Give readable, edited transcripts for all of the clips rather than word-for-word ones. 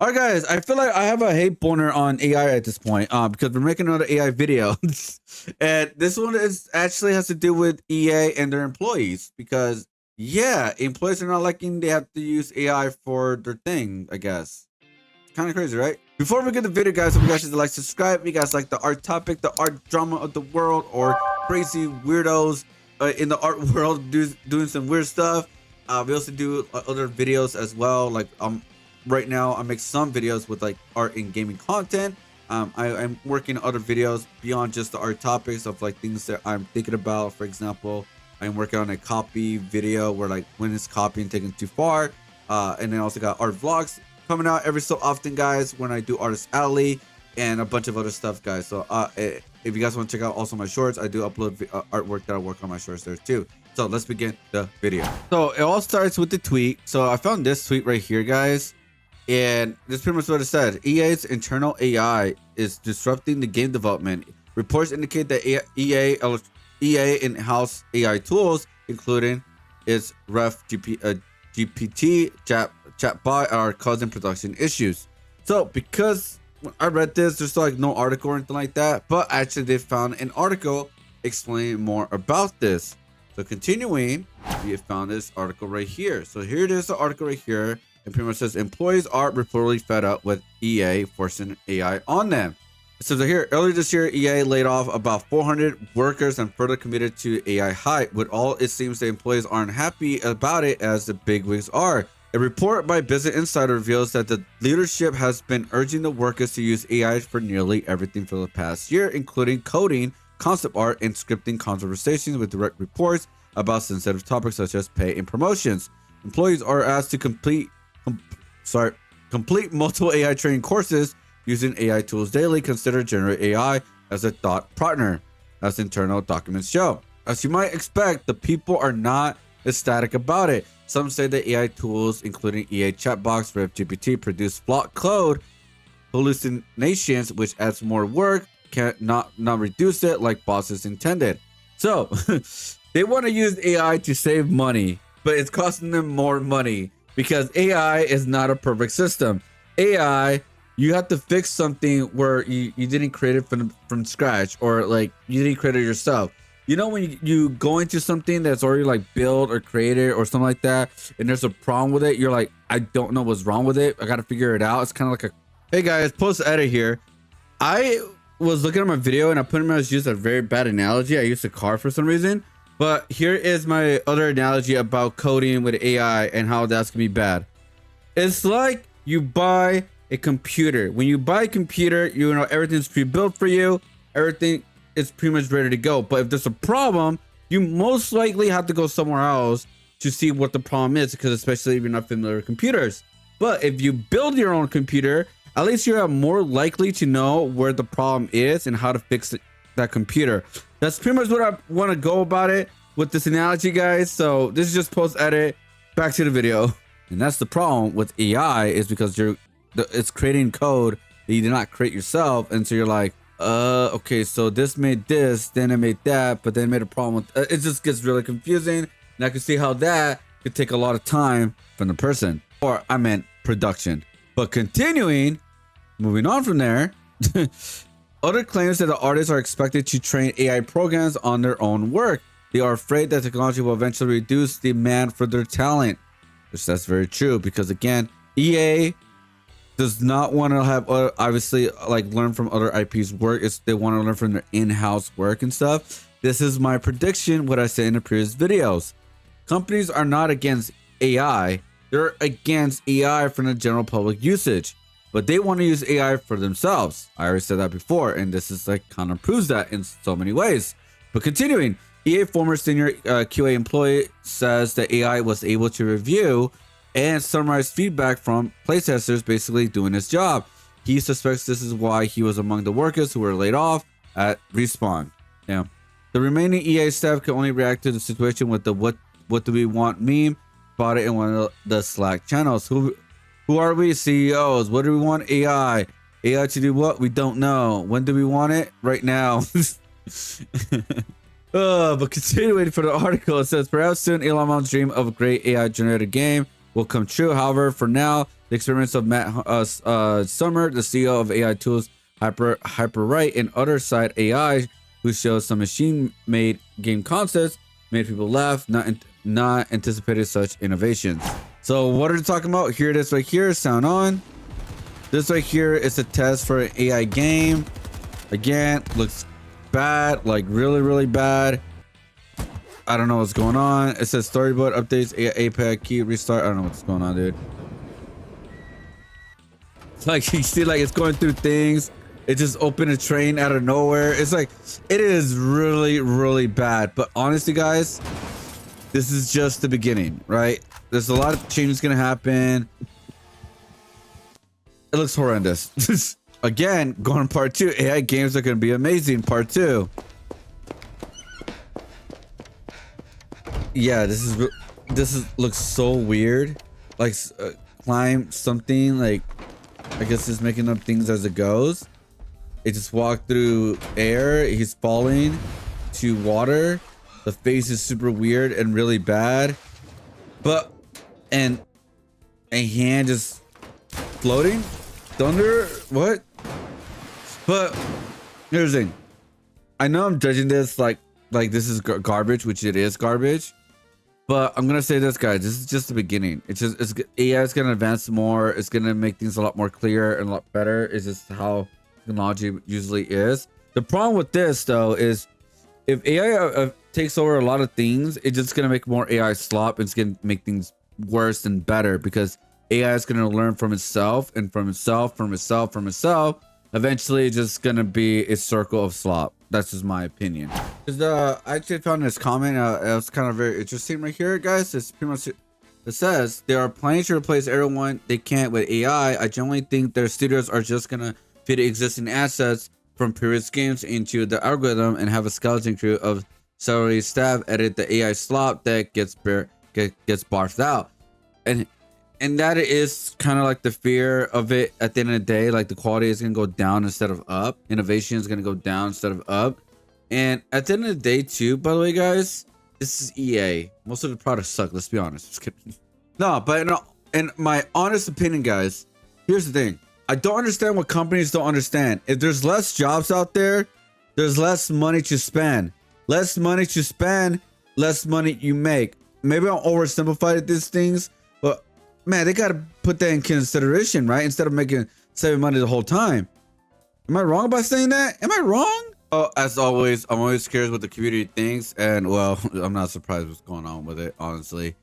All right, guys, I feel like I have a hate boner on AI at this point, because we're making another AI video, and this one is actually has to do with EA and their employees because yeah, employees are not liking they have to use AI for their thing. I guess kind of crazy, right? Before we get the video, guys, if you guys should like subscribe. If you guys like the art topic, the art drama of the world, or crazy weirdos in the art world doing some weird stuff. We also do other videos as well, like right now I make some videos with like art and gaming content. I'm working on other videos beyond just the art topics of like things that I'm thinking about. For example, I'm working on a copy video where like when is copying taken too far. And then also got art vlogs coming out every so often, guys, when I do Artist Alley and a bunch of other stuff, guys. So if you guys want to check out also my shorts, I do upload artwork that I work on my shorts there too. So let's begin the video. So it all starts with the tweet. So I found this tweet right here, guys. And this pretty much what it said. EA's internal AI is disrupting the game development. Reports indicate that EA in-house AI tools, including its GPT chatbot, are causing production issues. So because I read this, there's like no article or anything like that, but actually they found an article explaining more about this. So continuing, we found this article right here. So here it is, the article right here. It pretty much says employees are reportedly fed up with EA forcing AI on them. It says here, earlier this year, EA laid off about 400 workers and further committed to AI hype. With all, it seems the employees aren't happy about it as the bigwigs are. A report by Business Insider reveals that the leadership has been urging the workers to use AI for nearly everything for the past year, including coding, concept art, and scripting conversations with direct reports about sensitive topics such as pay and promotions. Employees are asked to complete multiple AI training courses using AI tools daily. Consider Generate AI as a thought partner, as internal documents show. As you might expect, the people are not ecstatic about it. Some say that AI tools, including EA chatbots, GPT, produce flawed code, hallucinations, which adds more work, not reduce it like bosses intended. So they want to use AI to save money, but it's costing them more money. Because AI is not a perfect system. AI, you have to fix something where you didn't create it from scratch, or like you didn't create it yourself. You know, when you go into something that's already like built or created or something like that, and there's a problem with it, you're like, I don't know what's wrong with it. I got to figure it out. It's kind of like hey guys, post edit here. I was looking at my video and I pretty much used a very bad analogy. I used a car for some reason. But here is my other analogy about coding with AI and how that's gonna be bad. It's like you buy a computer. When you buy a computer, you know everything's pre-built for you. Everything is pretty much ready to go. But if there's a problem, you most likely have to go somewhere else to see what the problem is, because especially if you're not familiar with computers. But if you build your own computer, at least you're more likely to know where the problem is and how to fix that computer. That's pretty much what I want to go about it with this analogy, guys. So this is just post edit. Back to the video. And that's the problem with AI, is because it's creating code that you did not create yourself, and so you're like, okay, so this made this, then it made that, but then it made a problem with it. Just gets really confusing, and I can see how that could take a lot of time from the person, or I meant production. But continuing, moving on from there. Other claims that the artists are expected to train AI programs on their own work. They are afraid that technology will eventually reduce demand for their talent, which that's very true, because again, EA does not want to have obviously like learn from other IPs work. They want to learn from their in-house work and stuff. This is my prediction, what I said in the previous videos. Companies are not against AI. They're against AI for the general public usage. But they want to use AI for themselves. I already said that before, and this is like kind of proves that in so many ways. But continuing, EA former senior QA employee says that AI was able to review and summarize feedback from playtesters, basically doing his job. He suspects this is why he was among the workers who were laid off at Respawn. Yeah. The remaining EA staff can only react to the situation with the what do we want meme spotted in one of the Slack channels. Who are we, CEOs? What do we want AI? AI to do what? We don't know. When do we want it? Right now. But continuing for the article, it says, perhaps soon Elon Musk's dream of a great AI generated game will come true. However, for now, the experiments of Matt Summer, the CEO of AI tools Hyperwrite and other side AI, who shows some machine-made game concepts, made people laugh, not anticipated such innovations. So what are they talking about? Here it is right here, sound on. This right here is a test for an AI game. Again, looks bad, like really bad. I don't know what's going on. It says storyboard updates, API key restart. I don't know what's going on, dude. It's like you see, like it's going through things. It just opened a train out of nowhere. It's like, it is really bad. But honestly, guys, this is just the beginning, right? There's a lot of changes gonna happen. It looks horrendous. Again, going on part 2. AI games are gonna be amazing. Part 2. Yeah, this looks so weird. Like climb something, like I guess just making up things as it goes. It just walked through air. He's falling to water. The face is super weird and really bad. But and a hand just floating. Thunder? What? But here's the thing. I know I'm judging this like this is garbage, which it is garbage. But I'm gonna say this, guys. This is just the beginning. AI is gonna advance more. It's gonna make things a lot more clear and a lot better. It's just how technology usually is. The problem with this, though, is if AI takes over a lot of things, it's just gonna make more AI slop. It's gonna make things worse and better because AI is gonna learn from itself and from itself. Eventually, it's just gonna be a circle of slop. That's just my opinion. I actually found this comment. It was kind of very interesting right here, guys. It's pretty much. It says they are planning to replace everyone they can with AI. I generally think their studios are just gonna fit existing assets from previous games into the algorithm and have a skeleton crew of salary staff edit the AI slop that gets barfed out. And that is kind of like the fear of it at the end of the day. Like the quality is going to go down instead of up. Innovation is going to go down instead of up. And at the end of the day too, by the way, guys, this is EA. Most of the products suck. Let's be honest. Just kidding. No, but in my honest opinion, guys, here's the thing. I don't understand what companies don't understand. If there's less jobs out there, there's less money to spend. Less money to spend, less money you make. Maybe I'm oversimplified these things, but man, they gotta put that in consideration, right? Instead of saving money the whole time. Am I wrong about saying that? Am I wrong? Oh, as always, I'm always curious what the community thinks, and well, I'm not surprised what's going on with it, honestly,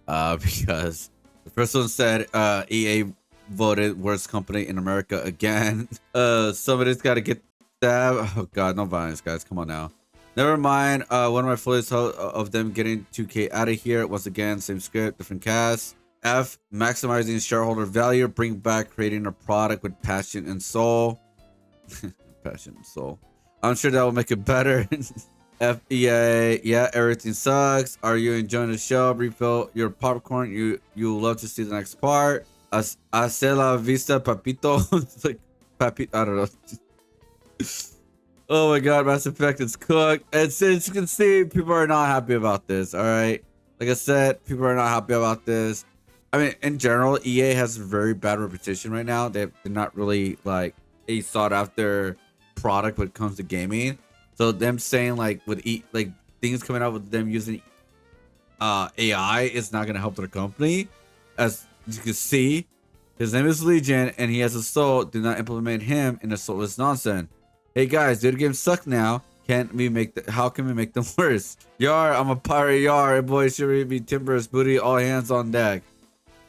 because the first one said EA voted worst company in America again. Somebody's got to get that. Oh God, no violence, guys. Come on now. Never mind. One of my affiliates of them getting 2K out of here. Once again, same script, different cast. F, maximizing shareholder value, bring back creating a product with passion and soul. Passion and soul. I'm sure that will make it better. FEA, yeah, everything sucks. Are you enjoying the show? Refill your popcorn. You love to see the next part. Hace la vista, papito. It's like papito. I don't know. Oh my God, Mass Effect is cooked. And since you can see, people are not happy about this. All right, like I said, people are not happy about this. I mean, in general, EA has a very bad reputation right now. They're not really like a sought after product when it comes to gaming. So them saying like like things coming out with them using AI is not gonna help their company. As you can see, his name is Legion and he has a soul. Do not implement him in a soulless nonsense. Hey guys, video games suck now. How can we make them worse? Yar, I'm a pirate. Yar, hey boy, should be timbers, booty, all hands on deck.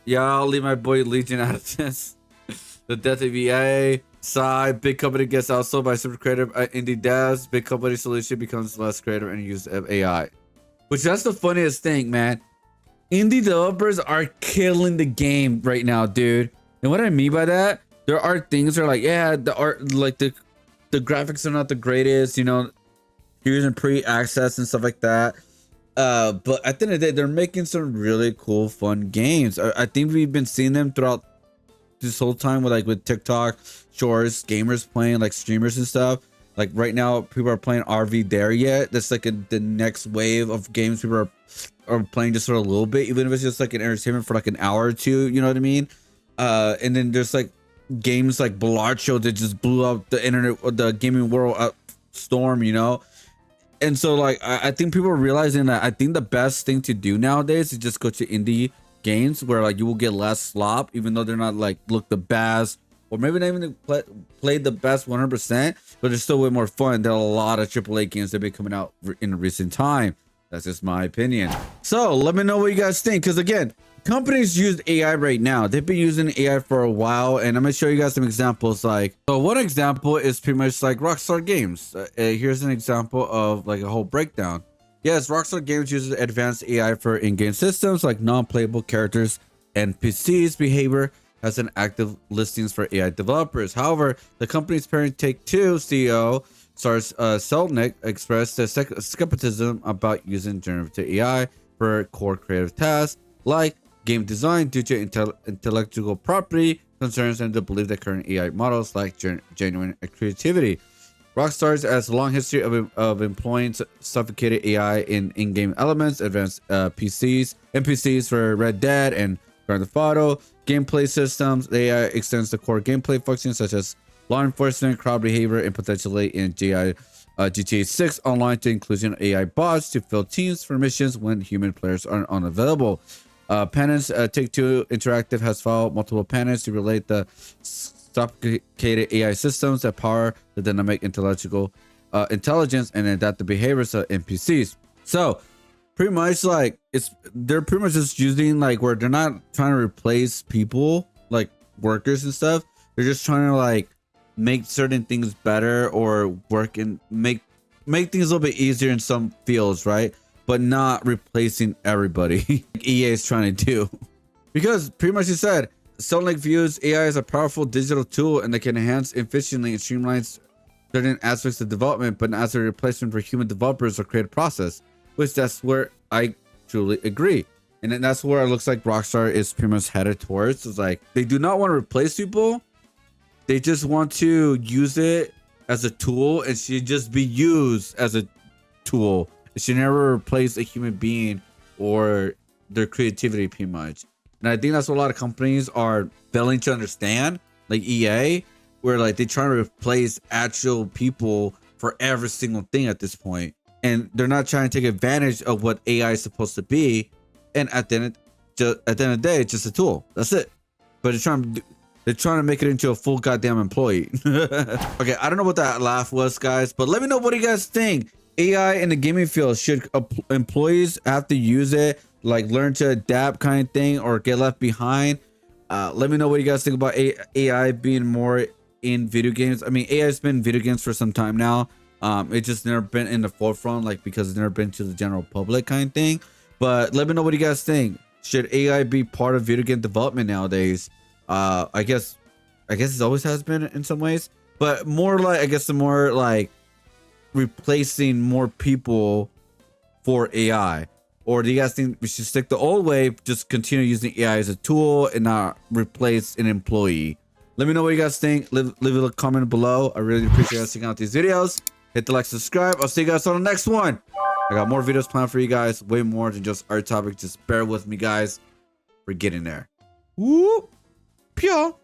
Yeah, I'll leave my boy Legion out of this. The death of EA. Side, big company gets outsold by super creative indie devs. Big company solution becomes less creative and use of AI. Which that's the funniest thing, man. Indie developers are killing the game right now, dude. And what I mean by that, there are things that are like, yeah, the art, like the graphics are not the greatest, you know, using pre-access and stuff like that. But at the end of the day, they're making some really cool, fun games. I think we've been seeing them throughout this whole time with TikTok shorts, gamers playing, like streamers and stuff. Like right now, people are playing RV Dare yet. That's like the next wave of games people are playing just for a little bit, even if it's just like an entertainment for like an hour or two. You know what I mean? And then there's like games like Show that just blew up the internet, or the gaming world up storm. You know. And so like I think people are realizing that I think the best thing to do nowadays is just go to indie games where like you will get less slop, even though they're not like look the best, or maybe not even play the best 100%, but they're still way more fun than a lot of AAA games that have been coming out in recent time. That's just my opinion. So let me know what you guys think, because again, companies use AI right now. They've been using AI for a while, and I'm gonna show you guys some examples. Like, so one example is pretty much like Rockstar Games. Here's an example of like a whole breakdown. Yes, Rockstar Games uses advanced AI for in-game systems like non-playable characters and PCs. Behavior has an active listings for AI developers. However, the company's parent Take-Two CEO Lars Selnick expressed skepticism about using generative AI for core creative tasks like game design due to intellectual property concerns and the belief that current AI models lack genuine creativity. Rockstar has a long history of employing sophisticated AI in in-game elements, advanced NPCs for Red Dead and Grand Theft Auto, gameplay systems. The AI extends the core gameplay functions such as law enforcement, crowd behavior, and potentially in GTA 6 online to inclusion AI bots to fill teams for missions when human players are unavailable. Penance Take-Two Interactive has filed multiple patents to relate the sophisticated AI systems that power the dynamic intellectual intelligence and adapt the behaviors of NPCs. So pretty much like they're pretty much just using like where they're not trying to replace people like workers and stuff. They're just trying to like make certain things better or work and make things a little bit easier in some fields, right? But not replacing everybody like EA is trying to do. Because pretty much he said, Selnick views AI as a powerful digital tool and that can enhance efficiently and streamlines certain aspects of development, but not as a replacement for human developers or creative process, which that's where I truly agree. And then that's where it looks like Rockstar is pretty much headed towards. It's like they do not want to replace people. They just want to use it as a tool. It should just be used as a tool. It should never replace a human being or their creativity pretty much. And I think that's what a lot of companies are failing to understand, like EA, where like they're trying to replace actual people for every single thing at this point. And they're not trying to take advantage of what AI is supposed to be. And at the end of the day, it's just a tool. That's it. But they're trying to make it into a full goddamn employee. Okay, I don't know what that laugh was, guys, but let me know what do you guys think. AI in the gaming field, should employees have to use it, like learn to adapt kind of thing, or get left behind? Let me know what you guys think about AI being more in video games. I mean, AI has been in video games for some time now. It's just never been in the forefront, like because it's never been to the general public kind of thing. But let me know what you guys think. Should AI be part of video game development nowadays? I guess it always has been in some ways, but more like, I guess the more like replacing more people for AI. Or do you guys think we should stick the old way, just continue using AI as a tool and not replace an employee? Let me know what you guys think. Leave a comment below. I really appreciate you guys checking out these videos. Hit the like, subscribe. I'll see you guys on the next one. I got more videos planned for you guys, way more than just our topic. Just bear with me, guys. We're getting there. Whoop. Pure.